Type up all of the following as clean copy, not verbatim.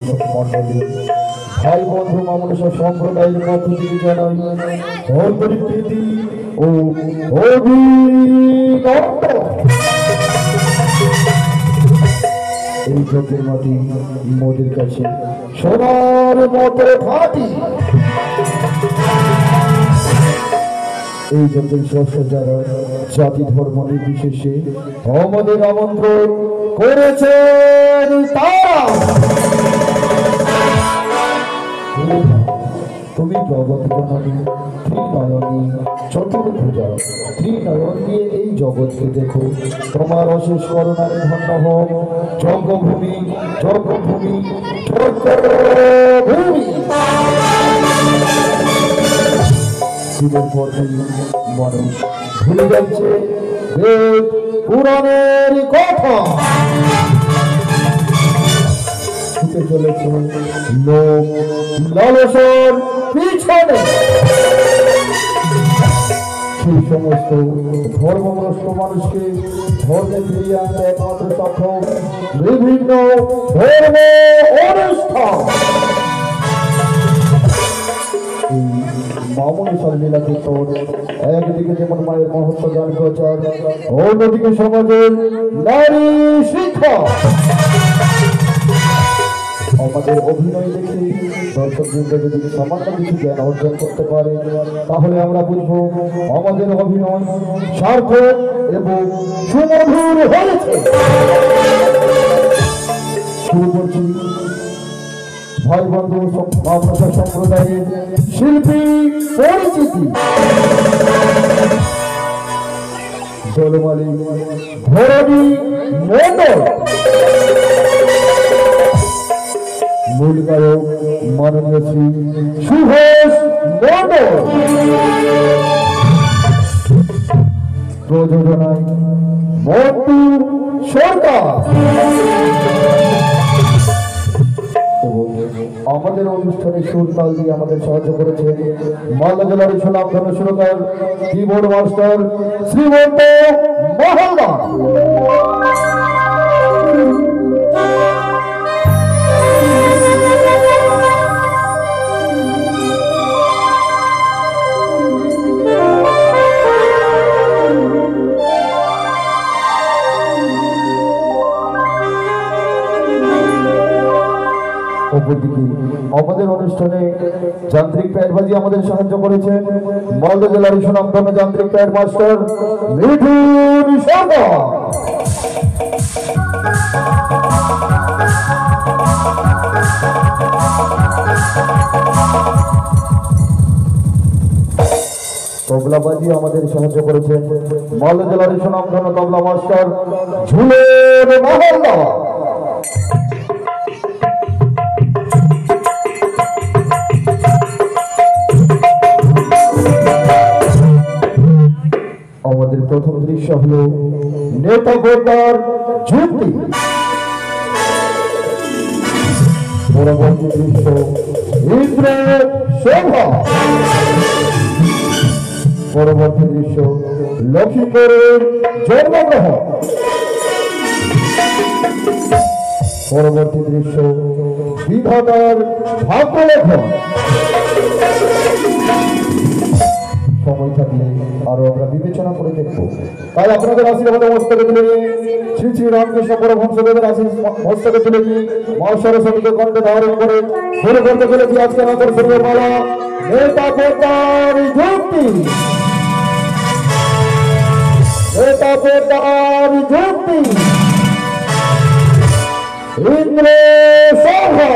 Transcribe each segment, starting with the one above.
মন্ডলী ভাই বন্ধু মানুষ সম্প্রদায়ের পক্ষ থেকে জানাই আন্তরিক প্রীতি ও অভিনন্দন। এই যজ্ঞের মাটি মোদের কাছে সোনার মতো খাঁটি। এই যজ্ঞের শস্য যারা জাতি ধর্ম নির্বিশেষে আমাদের আমন্ত্রণ করেছেন তারা। তুমি জগৎ ত্রিনয়নী চতুর্ভুজা ত্রিনয়ন দিয়ে এই জগৎকে দেখো। তোমার অশেষ করুণার ধন্য হোক যজ্ঞভূমি যজ্ঞভূমি যজ্ঞভূমি। দিনের পর দিন মানুষ ভুলে যাচ্ছে বেদ পুরাণের কথা। ছুটে চলেছে লোক লালসার পিছনে। সেই সমস্ত ধর্মগ্রস্ত মানুষকে ধর্মে ফিরিয়ে আনতে একমাত্র সক্ষম বিভিন্ন ধর্ম অনুষ্ঠান। মামুনি লীলা কীর্তন একদিকে যেমন মায়ের মহত্ব জ্ঞান প্রচার, অন্যদিকে সমাজের নারী শিক্ষা। আমাদের অভিনয় দেখে দর্শকবৃন্দ যদি সামান্য কিছু জ্ঞান অর্জন করতে পারে তাহলে আমরা বুঝবো আমাদের অভিনয় সার্থক এবং সুমধুর হয়েছে। শুরু করছি ভাই বন্ধু মাদ্রাসা সম্প্রদায়ের শিল্পী পরিচিতি। দলমালী ধরণী মণ্ডল, মূল গায়ক মাননীয় শ্রী সুভাষ মণ্ডল, প্রযোজনায় মন্টু সরকার। এবং আমাদের অনুষ্ঠানে সুর তাল দিয়ে আমাদের সাহায্য করেছে মালদা জেলার সুনামধন্য সুরকার কিবোর্ড মাস্টার শ্রীমন্ত মহালদার। অপরদিকে আমাদের অনুষ্ঠানে যান্ত্রিক প্যাডবাজি আমাদের সাহায্য করেছেন মালদা জেলার সুনামধন্য যান্ত্রিক প্যাড মাস্টার মিঠুন সরকার। তবলাবাজি আমাদের সাহায্য করেছেন মালদা জেলার সুনামধন্য তবলা মাস্টার ঝুলের মহল্লা। আমাদের প্রথম দৃশ্য হল নেতাগোতার যুক্তি। পরবর্তী দৃশ্য ইন্দ্র শোভা। পরবর্তী দৃশ্য লক্ষ্মীপুরের জন্মগ্রহণ। পরবর্তী দৃশ্য বিধাতার ভাগ্যলেখন। সময় থাকলে আরো আমরা বিবেচনা করে দেখবো। তাই আপনাদের আশীর্বাদে মস্তকে তুলে নিয়ে শ্রী শ্রী রামকৃষ্ণ পরমহংসদেবের মস্তকে তুলে নিয়ে মা সরস্বতীকে কণ্ঠে ধারণ করে শুরু করতে চলেছি আজকে আকর্ষণীয় পালা নেতাগোতার যুক্তি। নেতাগোতার যুক্তি ইন্দ্র শোভা।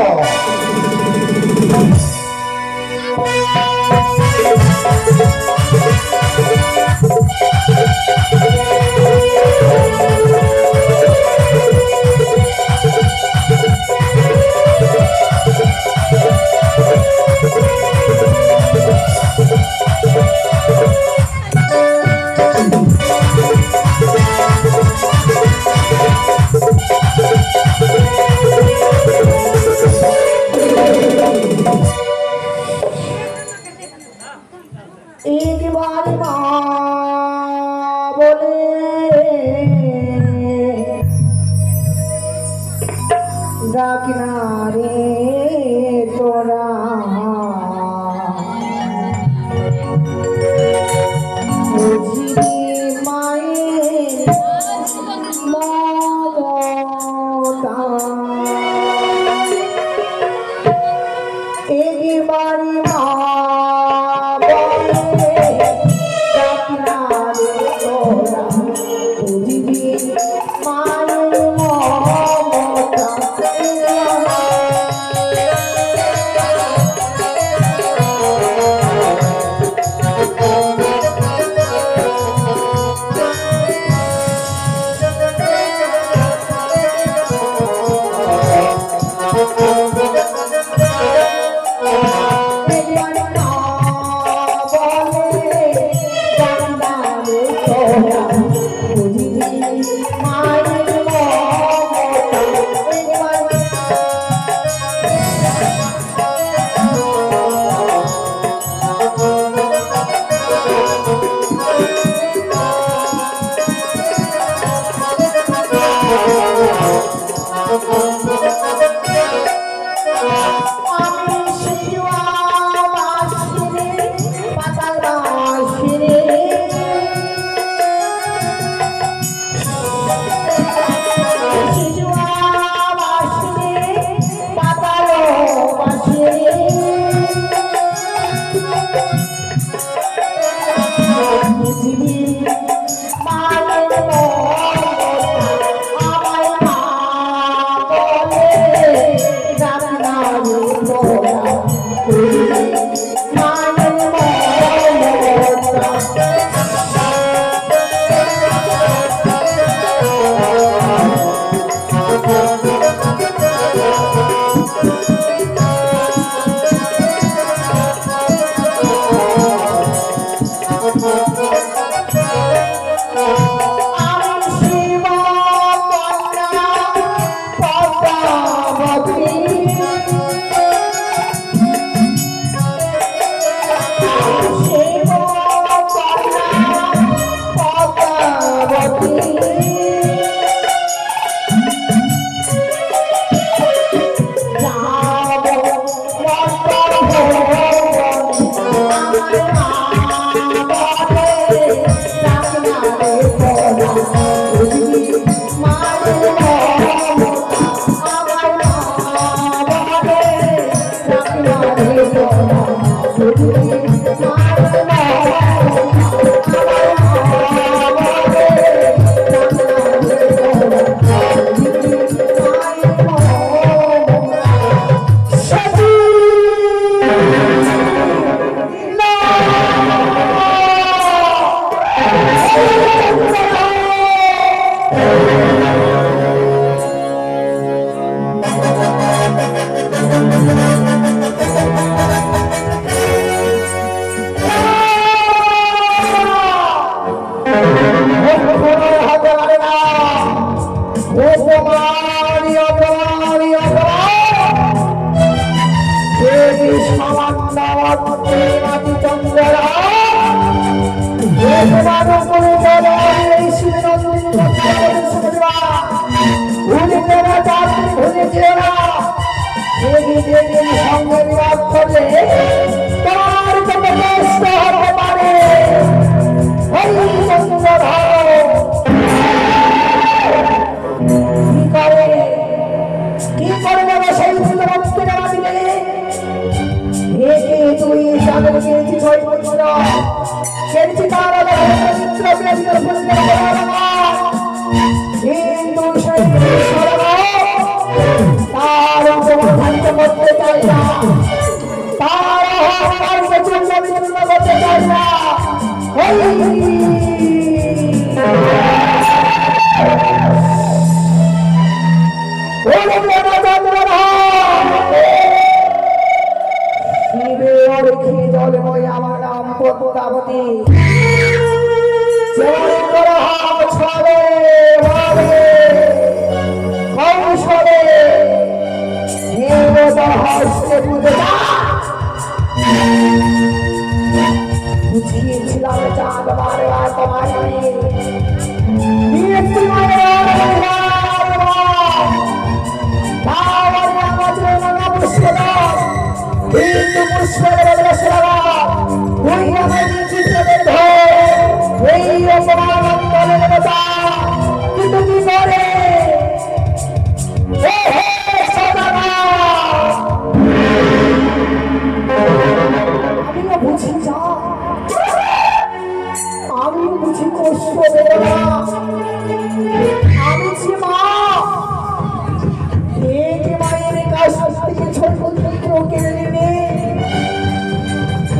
থেকে ছোট পুত্র কেড়ে নেবে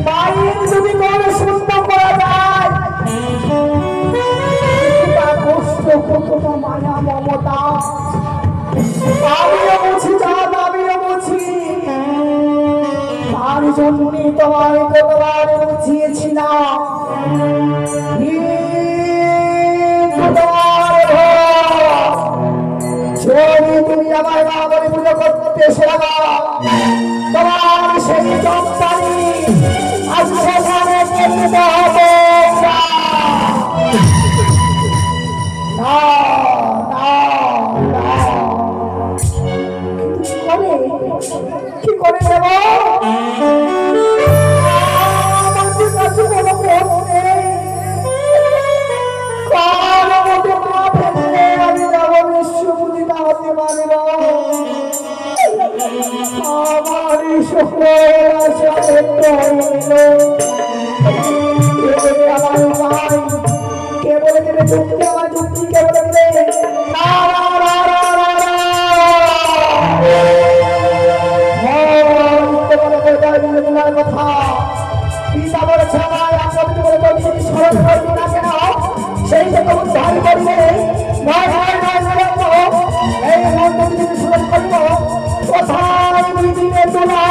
মায়ের যদি কোনো সুস্থ করা যায় কষ্ট কতটা মায়া মমতা আমিও বুঝি চাঁদ আমিও বুঝি তার জন্যই তোমায় কতবার বুঝিয়েছিলাম তুমি আমার বাবারে পুজো করতে এসে তোমার সেই চম্পানি আজ সেখানে কেন্দ্রিত হবে কি করে দেব আমাদের কাছে কোনো পথ নেই কারো মতো মা ফেললে আমি যাবো বিশ্বপূজিতা হতে পারব আমার এই সকল আশা ব্যক্ত হয়ে গেল আমার উপায় কে বলে দেবে যুক্তি আমার যুক্তি কে বলে দেবে না না না না তোমার কথা পিতা বলেছে আমার আপনি বলে তো যদি স্মরণ করবি না কেন সেই যে তোমার ধারি করবে নয় নয় নয় এই মন্ত্র যদি স্মরণ করব কোথায় দিদিনে তোলা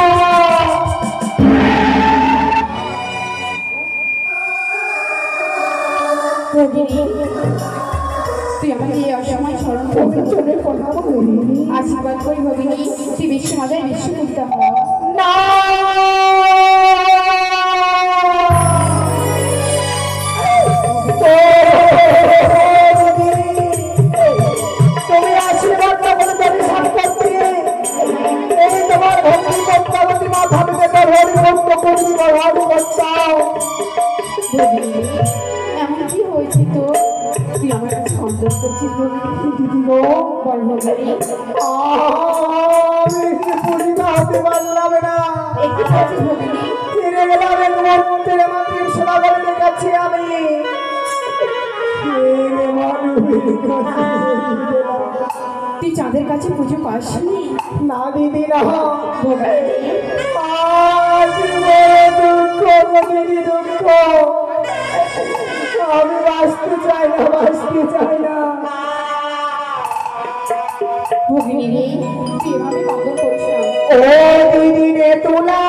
তুই আমাকে এই অসময় স্মরণ করবি আশীর্বাদ করি ভগিনী তুই বিশ্ব মাজায় বিশ্বযুক্ত হ না তুমি আশীর্বাদটা বলে তুমি সম্পত্তি এই তোমার ভক্তি করতে মাথা পেতে হরিভক্ত করবি বা হরি বাঁচাও এমন কি হয়েছে তো তুই আমার কাছে সন্তোষ করছিস ভগিনী দিদি গো বল ভগিনী আমি পুরিনা হতে পারলাম না একটু কাছে ভগিনী ফিরে গেলাম এক মুহূর্তে মাতৃ সেবা করে দেখাচ্ছি আমি তুই চাঁদের কাছে পুজো পাসনি না দিদি না ভগিনী আজ দুঃখ দিদি দুঃখ আমি বাঁচতে চাই না ভগিনী রে তুই এভাবে কাঁদন করিস না ও দিদি রে তোলা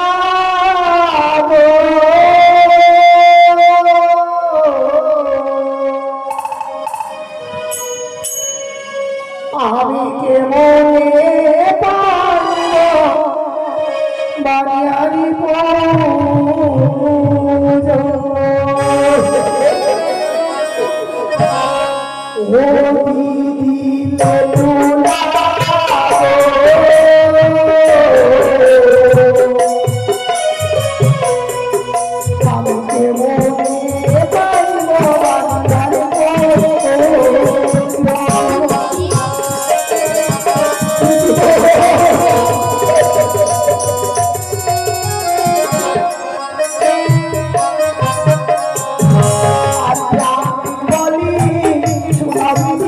আমি কেমনে পারব বাড়িয়ারি পুজো ও দিদি তোলা আমি কেমনে পারব বাড়িয়ারি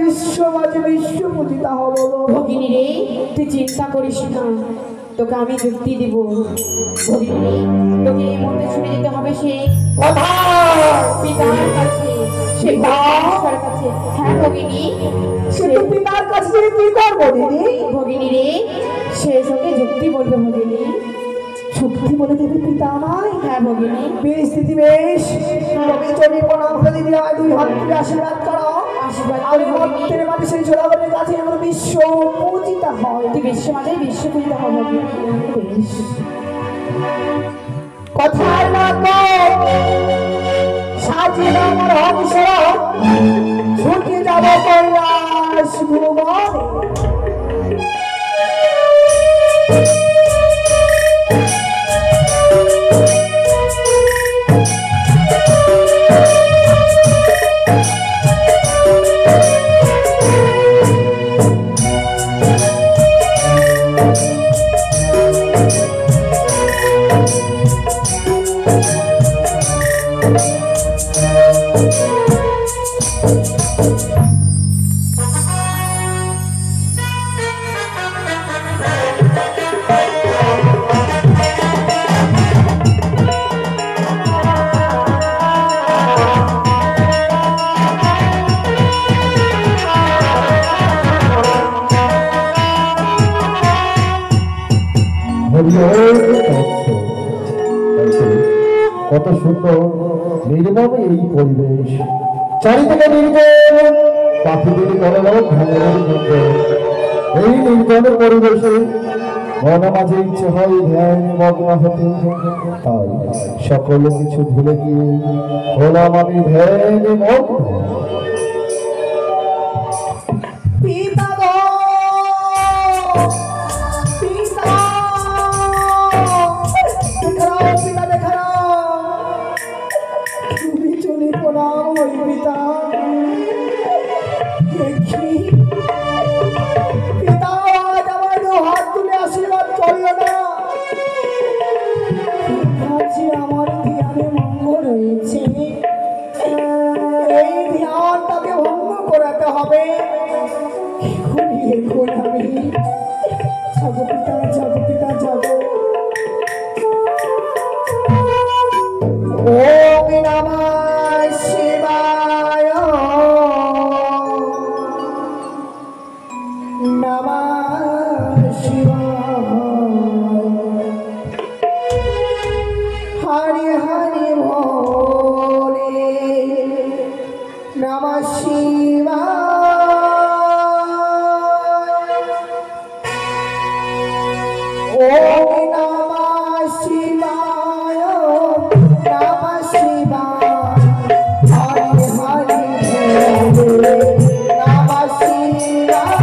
বিশ্ব মাঝে বিশ্ব পূজিতা হব। ভগিনী রে, তুই চিন্তা করিস না, তোকে আমি যুক্তি দিব। ভগিনী রে, তোকে এই মুহূর্তে ছুটে যেতে হবে সেই পিতার কাছে, সেই ঈশ্বরের কাছে। হ্যাঁ ভগিনী, সে তো পিতার কাছে থেকে কি করবো দিদি? ভগিনী রে, সে সঙ্গে যুক্তি বলবে। ভগিনী সত্যি বলে দেবে পিতা আমায়? হ্যাঁ ভগিনী। বেশ দিদি বেশ, তুমি চলে প্রণাম করে দিদি আমায় দুই হাত তুলে আশীর্বাদ করো। আশীর্বাদ আমি করি ভগিনী। ভক্তের মাঝে সেই জোড়াবাড়ির কাছে আমার বিশ্ব পূজিতা হয়। তুই বিশ্ব মাঝে বিশ্ব পূজিত হবে। বেশ, কথার মতো সাজিয়ে আমার হংস ছুটে যাব কৈলাস ভুবন। কত সুন্দর নির্মম এই পরিবেশ, চারিদিকে নির্জন, পাখিদের কলরব, ধ্যানের মধ্যে এই নির্জন পরিবেশে মনে মাঝে ইচ্ছে হয় ধ্যান মগ্ন হতে। তাই সকল কিছু ভুলে গিয়ে হলাম আমি ধ্যানে মগ্ন। পিতা গো, পিতা দেখাও, পিতা দেখাও, তুমি চলে প্রণাম হই পিতা। দেখি পিতা আজ আমার দু হাত তুলে আশীর্বাদ করলো না। আজ আমার ধ্যানে মঙ্গল রয়েছে, এই ধ্যানটাকে ভঙ্গ করাতে হবে। এখন আমি যাবো পিতা, যাবো পিতা, যাবো। ওম নমঃ শিবায়, নমঃ শিবায়, হরি হরি ভোলে, নমঃ শিবায়। ওম নমঃ শিবায়, নমঃ শিবায়, হরি হরি ভোলে, নমঃ শিবায়।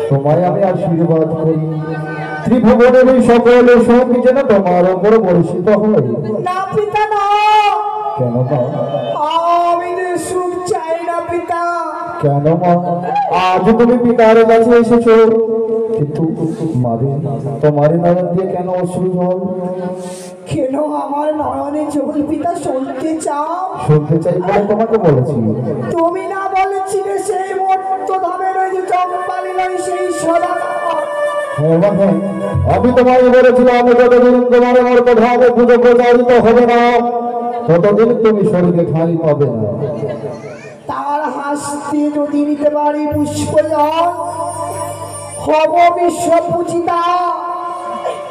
তোমায় আমি আশীর্বাদ করি, ত্রিভুবনের এই সকল সঙ্গী যেন তোমার উপর বর্ষিত হয়। না পিতা না, কেন মা? আমি যে সুখ চাই না পিতা। কেন মা? আজ তুমি পিতার কাছে এসেছো, কিন্তু মারে তোমার নয়ন দিয়ে কেন অশ্রু জল? কেন আমার নয়নে জল পিতা শুনতে চাও? শুনতে চাই বলে তোমাকে বলেছি। তুমি না বলেছিলে সেই মর্ত ধামের ওই যে চম্পালি নয় সেই সদা? হ্যাঁ মা, হ্যাঁ, আমি তোমায় বলেছিলাম যতদিন তোমার মর্ত ধামে পুজো প্রচারিত হবে না ততদিন তুমি শরীরে ঠাঁই পাবে না। তার হাসতে যদি নিতে পারি পুষ্প হব বিশ্ব পূজিতা,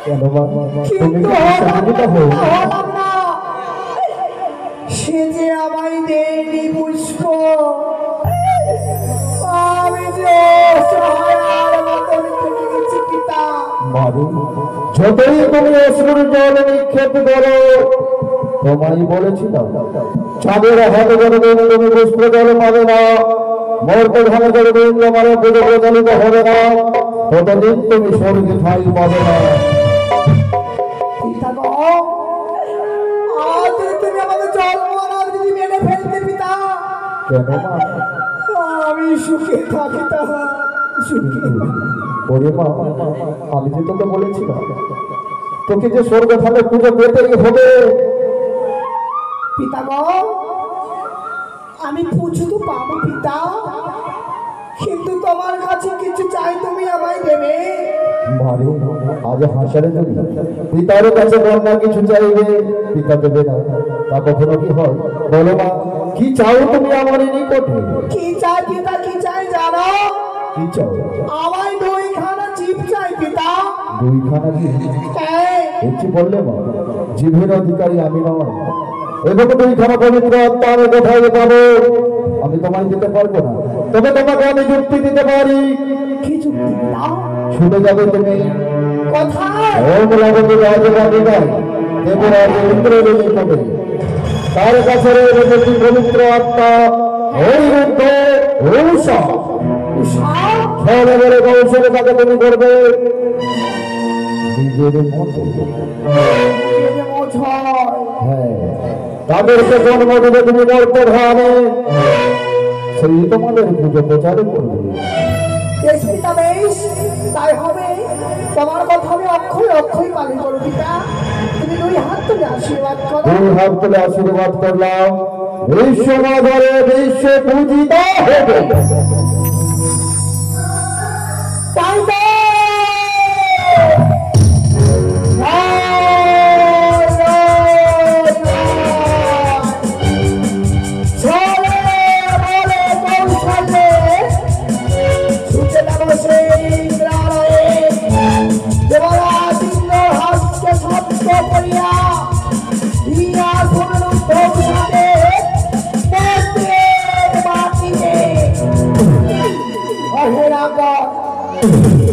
কেন মা, তুমি কিন্তু কি বিশ্বপূজিতা হও? হলাম না। সে যে আমায় দেয়নি পুষ্প, আমি যে অসহায়ের মতন থেকে গেছি পিতা। মারে, যতই তুমি অশ্রুর জল নিক্ষেপ করো, তোমায় বলেছিলাম চাঁদের হাতে যতদিন তুমি পুষ্প জল পাবে না, মর্ত ধামে যতদিন তোমার পুজো প্রচলিত হবে না ততদিন তুমি স্বর্গে ঠাঁই পাবে না। পিতা গো, আজ তুমি আমাকে জল মারার যদি মেনে ফেলতে পিতা, কেন মা? আমি সুখে থাকিতাম, সুখে। ওরে মা, আমি যে তোকে বলেছিলাম তোকে যে স্বর্গ ধামে পুজো পেতেই হবে। পিতা গো, আমি পুজো তো পাবো পিতা, কিন্তু তোমার কাছে কিছু চাই, তুমি আমায় দেবে? মারে, আজ হাসারে যদি পিতার কাছে কন্যা কিছু চাইবে পিতা দেবে না, তা কখনো কি হয়? বলো মা, কি চাও তুমি আমার এই নিকটে? কি চাই পিতা, কি চাই জানো? কি চাও? আমায় দুইখানা জিভ চাই পিতা। দুইখানা জিভ? হ্যাঁ। একটু বললে মা, জিভের অধিকারী আমি নয়, এবং দুইখানা পবিত্র আত্মা আমি কোথায় পাবো? আমি তোমায় দিতে পারবো না, তবে তোমাকে আমি যুক্তি দিতে পারি। কি যুক্তি পিতা? ছুটে যাবে তুমি কোথায়? অমলাবতী রাজবাড়িটায় দেবরাজ ইন্দ্রের নিকটে, তার কাছে রয়েছে একটি পবিত্র আত্মা, ওই রূপে ঔষা বলে কৌশলে তাকে তুমি করবে নিজের মতো। হ্যাঁ, তাদেরকে জন্ম দেবে তুমি মর্ত ধামে, সেই তোমাদের পুজো প্রচার করবে। বেশ পিতা, বেশ তাই হবে। তোমার কথা আমি অক্ষয় অক্ষয় পালন করো পিতা। তুমি দুই হাত তুলে আশীর্বাদ করো। দুই হাত তুলে আশীর্বাদ করলাম, বিশ্ব মাধরে বিশ্ব পূজিত হবে। তাই তো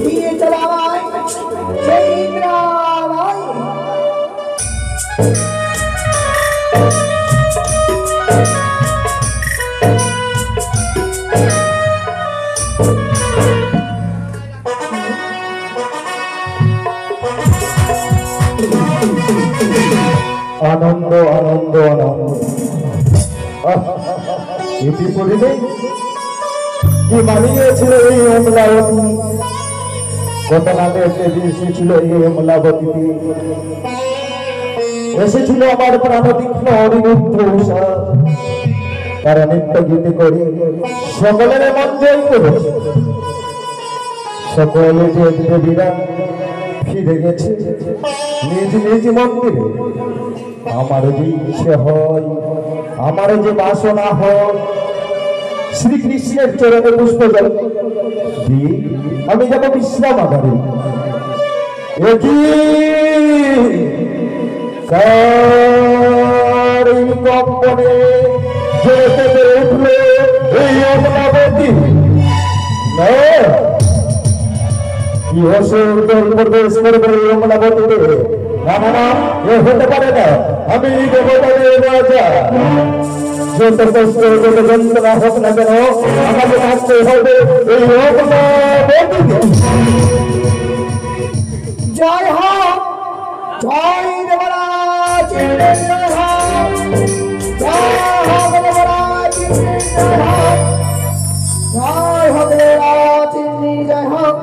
দিয়ে চলা সেই গ্রামায়। আনন্দ আনন্দ আনন্দ, এটি পড়িলে কি মানিয়েছিল এই অমলাবতী, কত নামে এসেছিল এই অমলাবতীতে, এসেছিল আমার প্রাণতীক্ষ্ণ অনিরুদ্ধ উষা, তারা নৃত্য গীতি করে সকলের মন জয় করেছে। সকলে যে দেবীরা ফিরে গেছে নিজ নিজ মন্দিরে, আমার যে ইচ্ছে হয়, আমার যে বাসনা হয়, শ্রীকৃষ্ণের চরণে পুষ্প জল দিয়ে আমি যাব বিশ্রামাগারে। কম্পনে যেতে উঠলো এই অমলাবতী, কি অসুন্দর প্রবেশ করবে এই অমলাবতীতে? না না না, এ হতে পারে না, আমি দেবতাদের রাজা, যত কষ্ট যত যন্ত্রণা হোক না কেন আমাকে থাকতে হবে এই অমলাবতীতে। জয় হোক, জয় দেবরাজ, জয় হোক, জয় হোক দেবরাজ, জয় হোক, জয় হোক দেবরাজ, জয় হোক।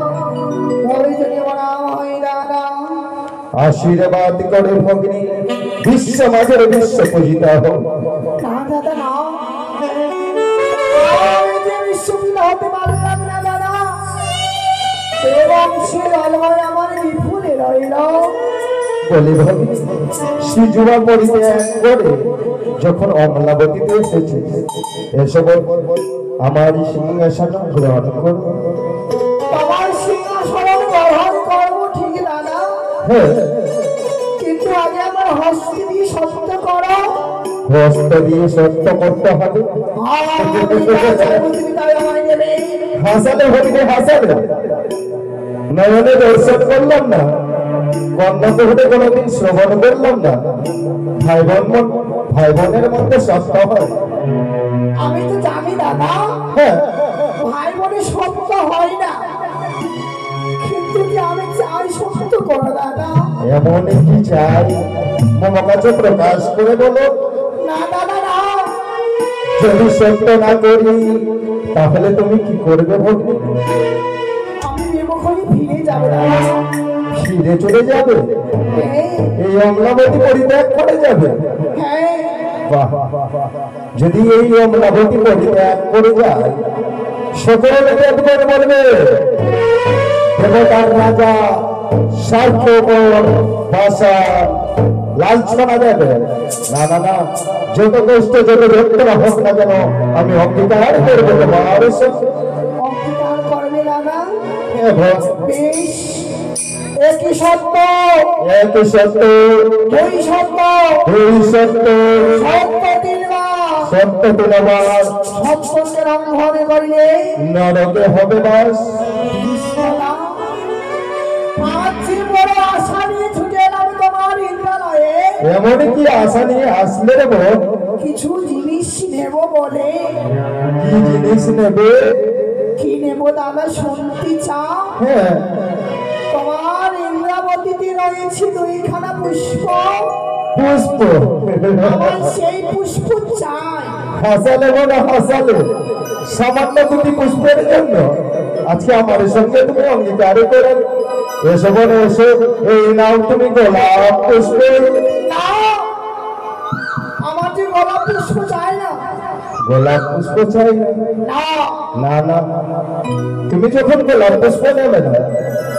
আশীর্বাদ করে ভগ্নী বিশ্ব মাঝের বিশ্ব পূজিতা হোক। না দাদা না, আমি যে বিশ্বপিতা হতে পারলাম না দাদা, এ বংশের আলোয় আমার বিপুলে রইল। বলে ভগ্নী শ্রী যুবা পরিত্যাগ করে যখন অমলাবতীতে এসেছে, এসব আমার সিংহাসন গ্রহণ করো। তোমার সিংহাসন গ্রহণ করবো ঠিক দাদা, হ্যাঁ, কিন্তু আগে আমার হস্ত দিয়ে সত্য করো। হস্ত দিয়ে সত্য করতে হবে। হাসালে ভগ্নী হাসালে, নয়নে দর্শন করলাম না, কর্ণকে হতে কোনোদিন শ্রবণ করলাম না। ভাই বোনের মধ্যে সত্য হয়। আমি তো জানি দাদা, হ্যাঁ, ভাই বোনের সত্য হয় না, কিন্তু কি আমি চাই সত্য করো দাদা। এমন কি চাই মম কাছে প্রকাশ করে বলো। না দাদা না, যদি সত্য না করি তাহলে তুমি কি করবে ভগ্নী? আমি বিমুখী ফিরে যাবো দাদা। ফিরে চলে যাবে? হ্যাঁ, এই অমলাবতী পরিত্যাগ করে যাবে? হ্যাঁ, বাহ, যদি এই অমলাবতী পরিত্যাগ করে যায়, সকলে দেবগণ বলবে দেবতার রাজা স্বার্থপর ভাষা লাঞ্ছনা দেবে। না না না, যত কষ্ট যত যন্ত্রণা হোক না কেন আমি অঙ্গীকার করবো তোমার সঙ্গে। অঙ্গীকার করবে দাদা। এবং বেশ, একই সত্য, এক সত্য, দুই সত্য, দুই সত্য, সত্য তিনবার, সত্য তিনবার, সত্যকে লঙ্ঘন করিলে নরকে হবে বাস। দাদা, আজ যে বড় আশা নিয়ে ছুটে এলাম তোমার ইন্দ্রালয়ে, এমন কি আশা নিয়ে আসলে রে বোন? কিছু জিনিস নেব বলে। কি জিনিস নেবে? কি নেব দাদা শুনতে চাও? হ্যাঁ, তোমার ইন্দ্রাবতীতে রয়েছে দুইখানা পুষ্প, পুষ্প। আমার সেই পুষ্প চাই। হাসালে মনে হাসালে, সামান্য দুটি পুষ্পের জন্য আজকে আমার সঙ্গে তুমি অঙ্গীকার করে এসো বলে এসো। এই নাও তুমি গোলাপ পুষ্প। না, আমার যে গোলাপ পুষ্প চাই না। গোলাপ পুষ্প চাই না? না, না না, তুমি যখন গোলাপ পুষ্প নেবে না,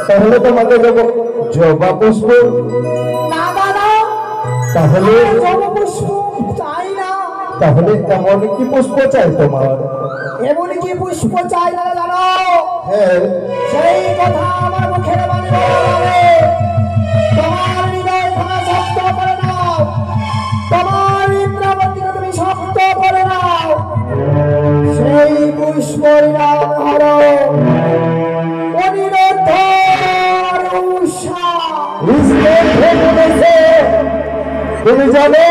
তাহলে তোমাকে দেবো জবা পুষ্প। না দাদা, তাহলে আমার জবা পুষ্প চাই না। তাহলে এমন কি পুষ্প চাই তোমার? এমন কি পুষ্প চাই দাদা জানো? হ্যাঁ, সেই কথা আমার মুখের মানে বলা যাবে। তোমার হৃদয় খানা শক্ত করে নাও, তোমার ইন্দ্রাবতীকে তুমি শক্ত করে নাও। সেই পুষ্পের নাম হলো অনিরুদ্ধর উষা। তুমি জানো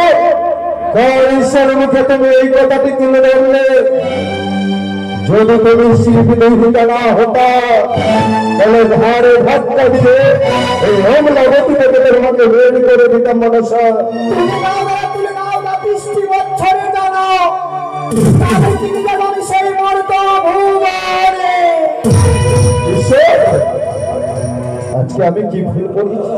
ঈশ্বরের মুখে তুমি এই কথাটি তুলে ধরলে, যদি তুমি শিল্পীটা না হতা তাহলে ঘরে ধাক্কা দিয়ে এই অমলাবতী দেবতার মধ্যে বের করে দিতাম মনসা। তুলে নাও না, তুলে নাও না, 20 বছরে জানো তাহলে তুমি যখন সেই মর্ত ভুবনে। ঈশ্বর, আজকে আমি কি ভুল করেছি?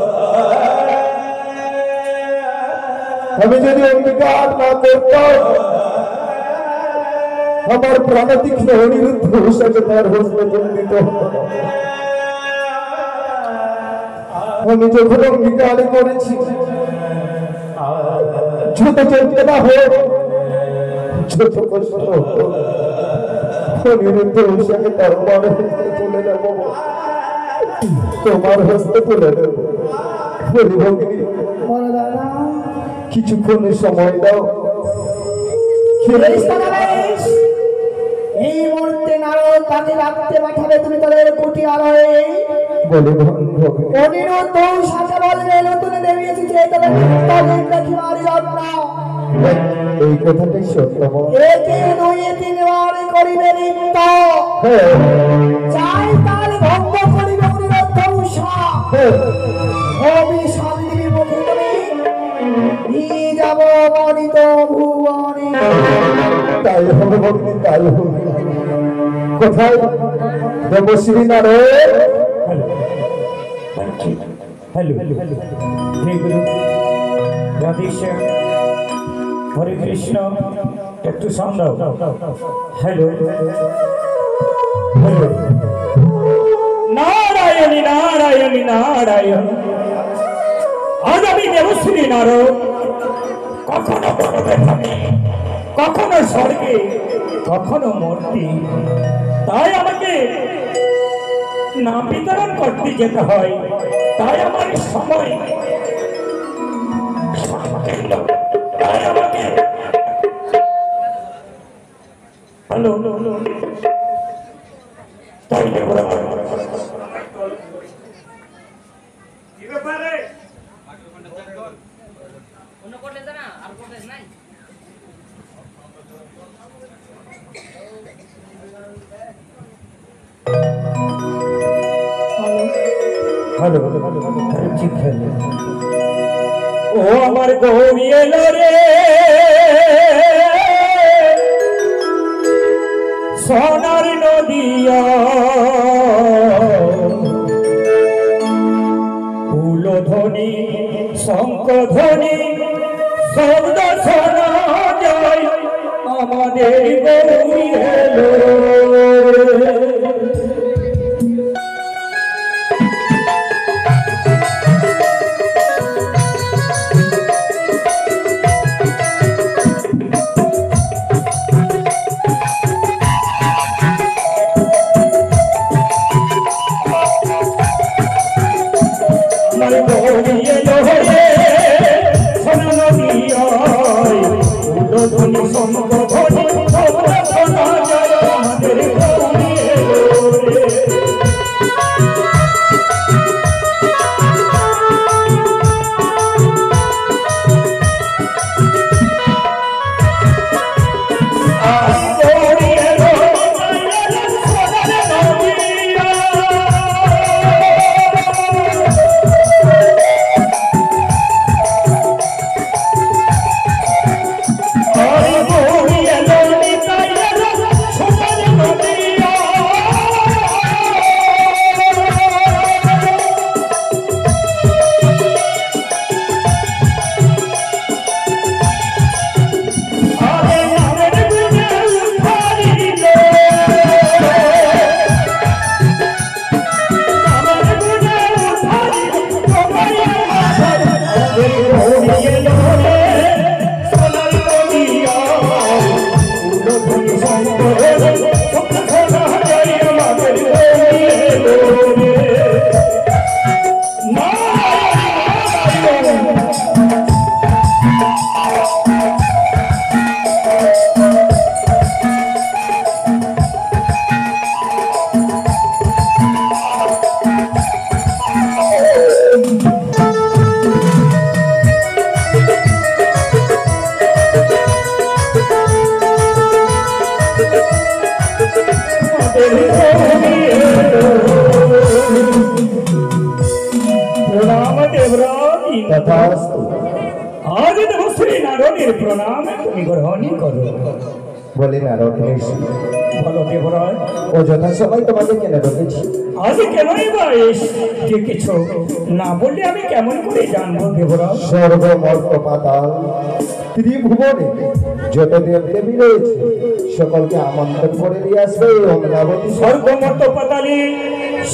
আমি যদি অঙ্গীকার না করতাম, আমার প্রাণতীক্ষ্ণ অনিরুদ্ধ উষাকে তার হস্তে বন্দিত হতো। আমি যখন অঙ্গীকার করেছি, যত যন্ত্রণা হোক, যত কষ্ট হোক, অনিরুদ্ধ উষাকে তার আমার হস্তে তুলে নেব, তোমার হস্তে তুলে নেব। বলি ভগিনী, বলো দাদা। কিছুক্ষণ সময় দাও। বেশ দাদা, বেশ। এই মুহূর্তে নারদ তাকে রাখতে পাঠাবে তুমি তাদের কুটি আলোয়। বলে অনিরুদ্ধ সাথে বলবে নতুন দেবী এসেছে তাদের তাদের দেখিবার জন্য। এই কথাটাই সত্য। একে দুই তিনবার করিবে নৃত্য, হ্যাঁ, চাই তার ভঙ্গ করিবে অনিরুদ্ধ উষা। হ্যাঁ, হবি শান্তির মুখে তুমি নিয়ে যাব বনিত ভুবনে। তাই হবে ভক্তি, তাই হবে। কোথায় দেবশ্রী নারায়ণ? हेलो हे गुरु राधेश्याम हरे कृष्ण একটু সাউন্ড দাও हेलो हेलो नारायणी नारायणी नारायण आज আমি দেবশ্রী নারদ কখনো বনবে থাকে কখনো স্বর্গে কখনো মূর্তি তাই আমাকে নাম বিতরণ করতে যেতে হয় তাই আমার সময় তাই আমাকে হ্যালো তাই हेलो जी खेलो ओ আমার গৌরী এলো রে সোনার নদিয়া ফুলধ্বনি শঙ্খধ্বনি শব্দ শোনা যায় আমাদের গৌরী এলো आज देवश्री नारदेर प्रणाम তুমি গ্রহণই করো বলে নারদ ঋষি বলো দেবরাজ ও যথাসময় তোমাকে কেন ডেকেছি আজ কেনই বা ডেকেছো না বললে আমি কেমন করে জানবো দেবরাজ স্বর্গ মর্ত পাতাল ত্রিভুবনে যত দেব দেবী রয়েছে সকলকে আমন্ত্রণ করে দিয়ে আসবে এই অমরাবতী স্বর্গ মর্ত পাতালে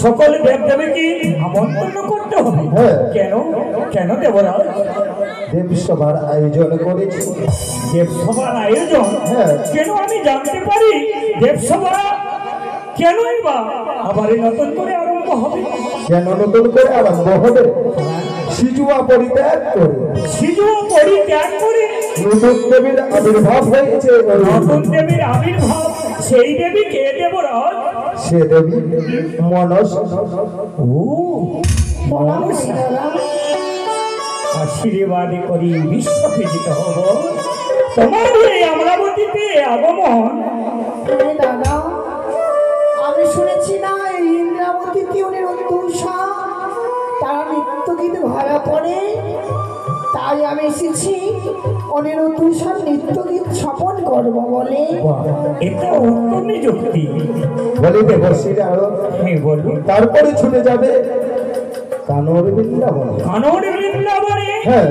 সকল দেব দেবীকে আমন্ত্রণ করতে হবে হ্যাঁ। কেন কেন দেবরাজ দেবসভার আয়োজন করেছি দেবসভার আয়োজন হ্যাঁ। কেন আমি জানতে পারি দেবসভা কেনই বা আবার নতুন করে আরম্ভ হবে কেন নতুন করে আরম্ভ হবে সিজুয়া পরিত্যাগ করে সিজুয়া পরিত্যাগ করে নতুন দেবীর আবির্ভাব হয়েছে নতুন দেবীর আবির্ভাব সেই দেবী কে দেবরাজ সে দেবী মনস ও মানুষ আশীর্বাদ করি বিশ্বকে দিতে হব তোমার এই অমরাবতীতে আগমন দাদা আমি শুনেছি না এই ইন্দ্রাবতী তিউনের উদ্দুষা তারা নৃত্য গীত ভাড়া পড়ে তাই আমি এসেছি অনিরুদ্ধুষার নৃত্য গীত স্থাপন করবো বলে এটা উত্তম যুক্তি বলে দেবশ্রী আরো হ্যাঁ বলুন তারপরে ছুটে যাবে কানর বৃন্দাবনে। কানর বৃন্দাবনে? হ্যাঁ,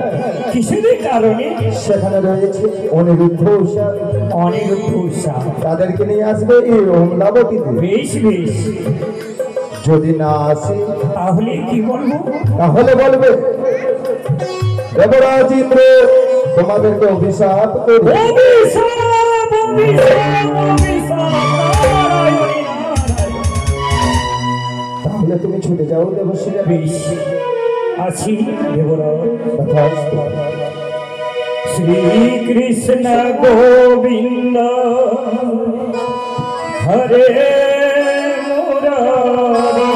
কিসের কারণে? সেখানে রয়েছে অনিরুদ্ধ উষা, অনিরুদ্ধ উষা, তাদেরকে নিয়ে আসবে এই অমলাবতীতে। বেশ বেশ, যদি না আসে তাহলে কি বলবো? তাহলে বলবে দেবরাজ ইন্দ্র তোমাদেরকে অভিশাপ করবে। অভিশাপ, অভিশাপ, অভিশাপ, নারায়ণী নারায়ণ। তাহলে তুমি ছুটে যাও দেবশ্রী। বেশ, আছি দেবরাজ। তথাস্তু। শ্রীকৃষ্ণ গোবিন্দ হরে মুরারি,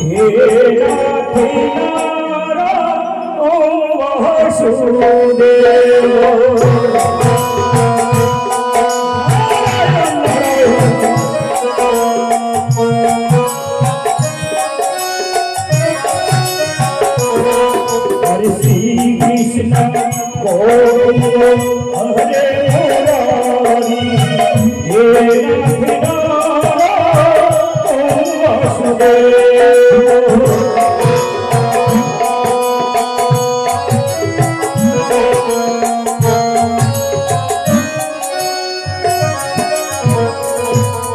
হে নাথ নারায়ণ বাসুদেব। हरे श्री कृष्ण गोविंद हरे मुरारी, हे नाथ नारायण वासुदेव।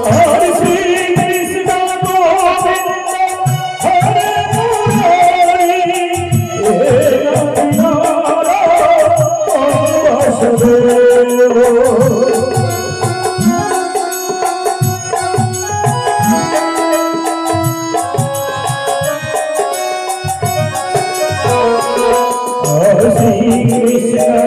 हरे श्री कृष्ण गोविंद हरे मुरारी, हे नाथ नारायण वासुदेव। हरे श्री कृष्ण